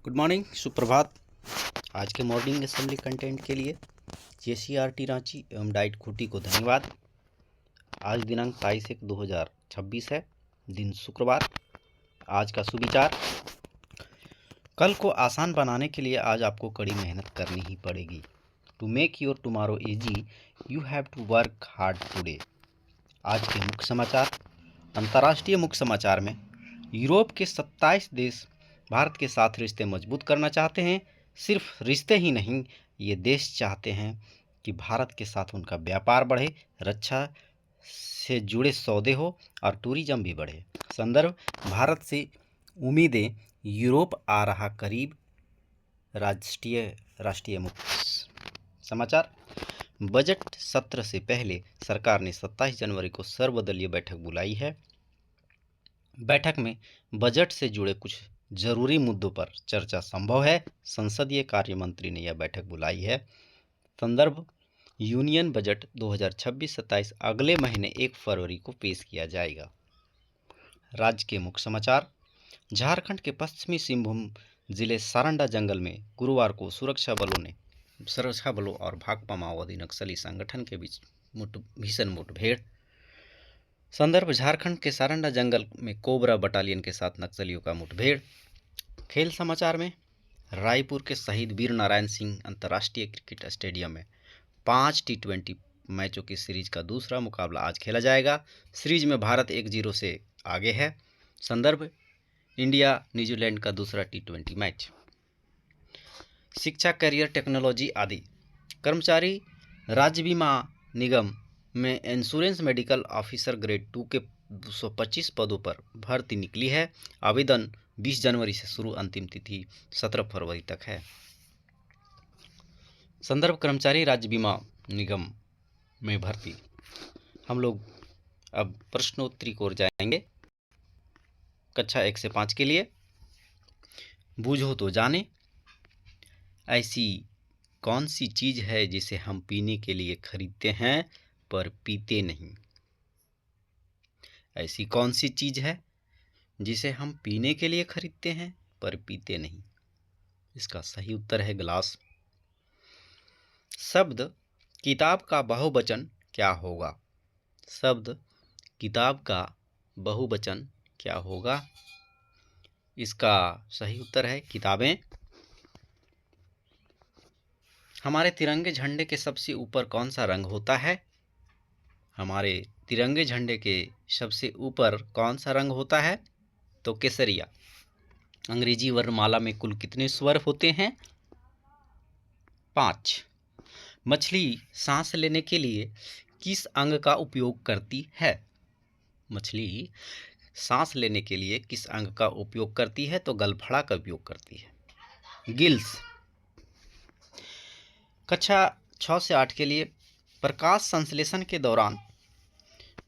Good morning, सुप्रभात। आज के मॉर्निंग असेंबली कंटेंट के लिए JCRT रांची एवं डाइट खूंटी को धन्यवाद। आज दिनांक 22/1/2026 है, दिन शुक्रवार। आज का सुविचार: कल को आसान बनाने के लिए आज आपको कड़ी मेहनत करनी ही पड़ेगी। To make your tomorrow easy you have to work hard today. आज के मुख्य समाचार। अंतर्राष्ट्रीय मुख्य समाचार में यूरोप के 27 देश भारत के साथ रिश्ते मजबूत करना चाहते हैं। सिर्फ रिश्ते ही नहीं, ये देश चाहते हैं कि भारत के साथ उनका व्यापार बढ़े, रक्षा से जुड़े सौदे हो और टूरिज्म भी बढ़े। संदर्भ: भारत से उम्मीदें, यूरोप आ रहा करीब। राष्ट्रीय मुख्य समाचार। बजट सत्र से पहले सरकार ने 27 जनवरी को सर्वदलीय बैठक बुलाई है। बैठक में बजट से जुड़े कुछ जरूरी मुद्दों पर चर्चा संभव है। संसदीय कार्य मंत्री ने यह बैठक बुलाई है। संदर्भ: यूनियन बजट 2026-27 अगले महीने 1 फरवरी को पेश किया जाएगा। राज्य के मुख्य समाचार। झारखंड के पश्चिमी सिंहभूम जिले सारंडा जंगल में गुरुवार को सुरक्षा बलों और भाकपा माओवादी नक्सली संगठन के बीच भीषण मुठभेड़। संदर्भ: झारखंड के सारंडा जंगल में कोबरा बटालियन के साथ नक्सलियों का मुठभेड़। खेल समाचार में रायपुर के शहीद वीर नारायण सिंह अंतर्राष्ट्रीय क्रिकेट स्टेडियम में 5 T20 मैचों की सीरीज का दूसरा मुकाबला आज खेला जाएगा। सीरीज में भारत 1-0 से आगे है। संदर्भ: इंडिया न्यूजीलैंड का दूसरा T20 मैच। शिक्षा, करियर, टेक्नोलॉजी आदि। कर्मचारी राज्य बीमा निगम में इंश्योरेंस मेडिकल ऑफिसर ग्रेड 2 के 225 पदों पर भर्ती निकली है। आवेदन 20 जनवरी से शुरू, अंतिम तिथि 17 फरवरी तक है। संदर्भ: कर्मचारी राज्य बीमा निगम में भर्ती। हम लोग अब प्रश्नोत्तरी की ओर जाएंगे। कक्षा 1 से 5 के लिए। बूझो तो जाने, ऐसी कौन सी चीज है जिसे हम पीने के लिए खरीदते हैं पर पीते नहीं? ऐसी कौन सी चीज है जिसे हम पीने के लिए खरीदते हैं पर पीते नहीं? इसका सही उत्तर है गिलास। शब्द किताब का बहुवचन क्या होगा? शब्द किताब का बहुवचन क्या होगा? इसका सही उत्तर है किताबें। हमारे तिरंगे झंडे के सबसे ऊपर कौन सा रंग होता है? हमारे तिरंगे झंडे के सबसे ऊपर कौन सा रंग होता है? तो केसरिया। अंग्रेजी वर्णमाला में कुल कितने स्वर होते हैं? 5। मछली सांस लेने के लिए किस अंग का उपयोग करती है? मछली सांस लेने के लिए किस अंग का उपयोग करती है? तो गलफड़ा का उपयोग करती है, गिल्स। कक्षा 6 से 8 के लिए। प्रकाश संश्लेषण के दौरान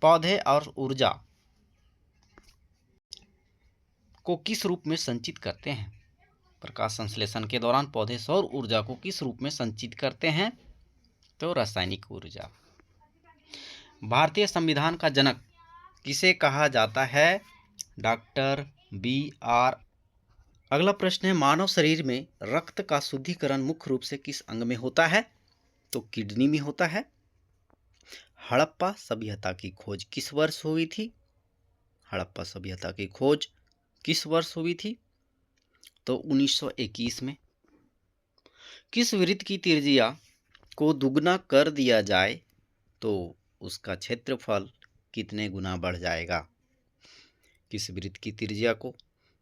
पौधे और ऊर्जा को किस रूप में संचित करते हैं? प्रकाश संश्लेषण के दौरान पौधे सौर ऊर्जा को किस रूप में संचित करते हैं? तो रासायनिक ऊर्जा। भारतीय संविधान का जनक किसे कहा जाता है? Doctor BR। अगला प्रश्न है, मानव शरीर में रक्त का शुद्धिकरण मुख्य रूप से किस अंग में होता है? तो किडनी में होता है। हड़प्पा सभ्यता की खोज किस वर्ष हुई थी? हड़प्पा सभ्यता की खोज किस वर्ष हुई थी? तो 1921 में। किस वृत्त की त्रिज्या को दुगना कर दिया जाए तो उसका क्षेत्रफल कितने गुना बढ़ जाएगा? किस वृत्त की त्रिज्या को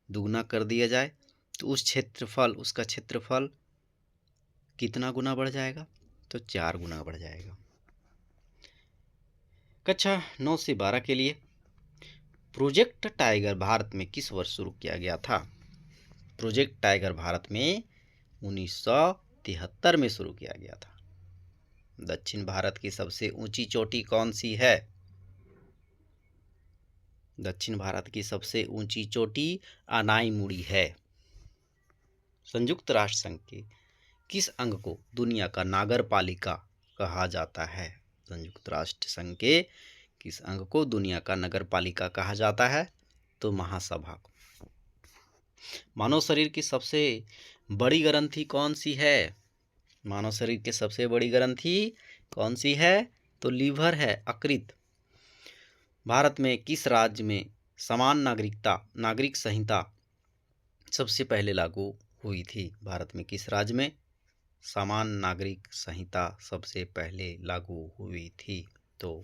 दुगना कर दिया जाए तो उसका क्षेत्रफल कितना गुना बढ़ जाएगा? तो 4 गुना बढ़ जाएगा। कक्षा 9 से 12 के लिए। प्रोजेक्ट टाइगर भारत में किस वर्ष शुरू किया गया था? प्रोजेक्ट टाइगर भारत में 1973 में शुरू किया गया था। दक्षिण भारत की सबसे ऊंची चोटी कौन सी है? दक्षिण भारत की सबसे ऊंची चोटी अनाईमुड़ी है। संयुक्त राष्ट्र संघ के किस अंग को दुनिया का नगरपालिका कहा जाता है? संयुक्त राष्ट्र संघ के किस अंग को दुनिया का नगरपालिका कहा जाता है? तो महासभा को। मानव शरीर की सबसे बड़ी ग्रंथि कौन सी है? मानव शरीर की सबसे बड़ी ग्रंथि कौन सी है? तो लीवर है, यकृत। भारत में किस राज्य में समान नागरिक संहिता सबसे पहले लागू हुई थी? भारत में किस राज्य में समान नागरिक संहिता सबसे पहले लागू हुई थी? तो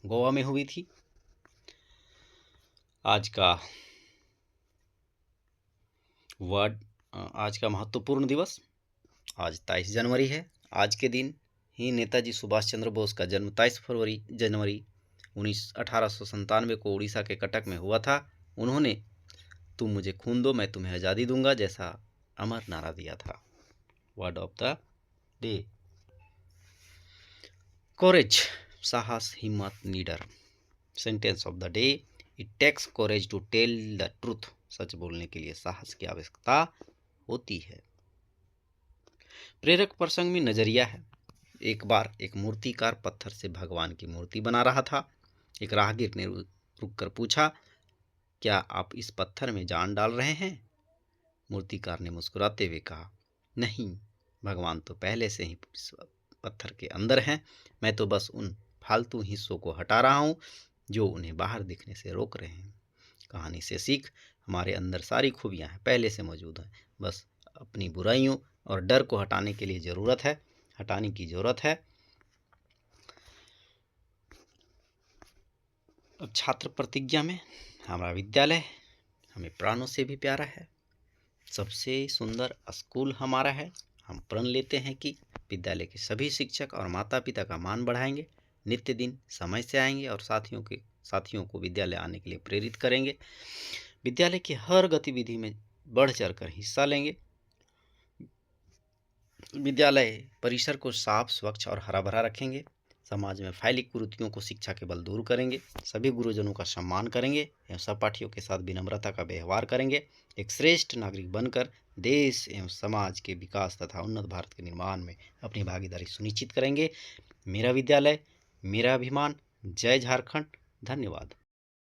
गोवा में हुई थी। आज का महत्वपूर्ण दिवस, आज 23 जनवरी है। आज के दिन ही नेताजी सुभाष चंद्र बोस का जन्म 23 जनवरी 1897 को उड़ीसा के कटक में हुआ था। उन्होंने तुम मुझे खून दो मैं तुम्हें आज़ादी दूंगा जैसा अमर नारा दिया था। Word of the day, courage, साहस, हिम्मत, नीडर। Sentence of the day, it takes courage to tell the truth. सच बोलने के लिए साहस की आवश्यकता होती है। प्रेरक प्रसंग में नजरिया है। एक बार एक मूर्तिकार पत्थर से भगवान की मूर्ति बना रहा था। एक राहगीर ने रुककर पूछा, क्या आप इस पत्थर में जान डाल रहे हैं? मूर्तिकार ने मुस्कुराते हुए कहा, नहीं, भगवान तो पहले से ही इस पत्थर के अंदर हैं। मैं तो बस उन फालतू हिस्सों को हटा रहा हूँ जो उन्हें बाहर दिखने से रोक रहे हैं। कहानी से सीख, हमारे अंदर सारी खूबियाँ हैं, पहले से मौजूद हैं, बस अपनी बुराइयों और डर को हटाने की ज़रूरत है। अब छात्र प्रतिज्ञा में, हमारा विद्यालय हमें प्राणों से भी प्यारा है, सबसे सुंदर स्कूल हमारा है। हम प्रण लेते हैं कि विद्यालय के सभी शिक्षक और माता पिता का मान बढ़ाएंगे, नित्य दिन समय से आएंगे और साथियों को विद्यालय आने के लिए प्रेरित करेंगे। विद्यालय की हर गतिविधि में बढ़ चढ़कर हिस्सा लेंगे। विद्यालय परिसर को साफ, स्वच्छ और हरा भरा रखेंगे। समाज में फैली कुरीतियों को शिक्षा के बल दूर करेंगे। सभी गुरुजनों का सम्मान करेंगे एवं सहपाठियों के साथ विनम्रता का व्यवहार करेंगे। एक श्रेष्ठ नागरिक बनकर देश एवं समाज के विकास तथा उन्नत भारत के निर्माण में अपनी भागीदारी सुनिश्चित करेंगे। मेरा विद्यालय, मेरा अभिमान। जय झारखंड। धन्यवाद।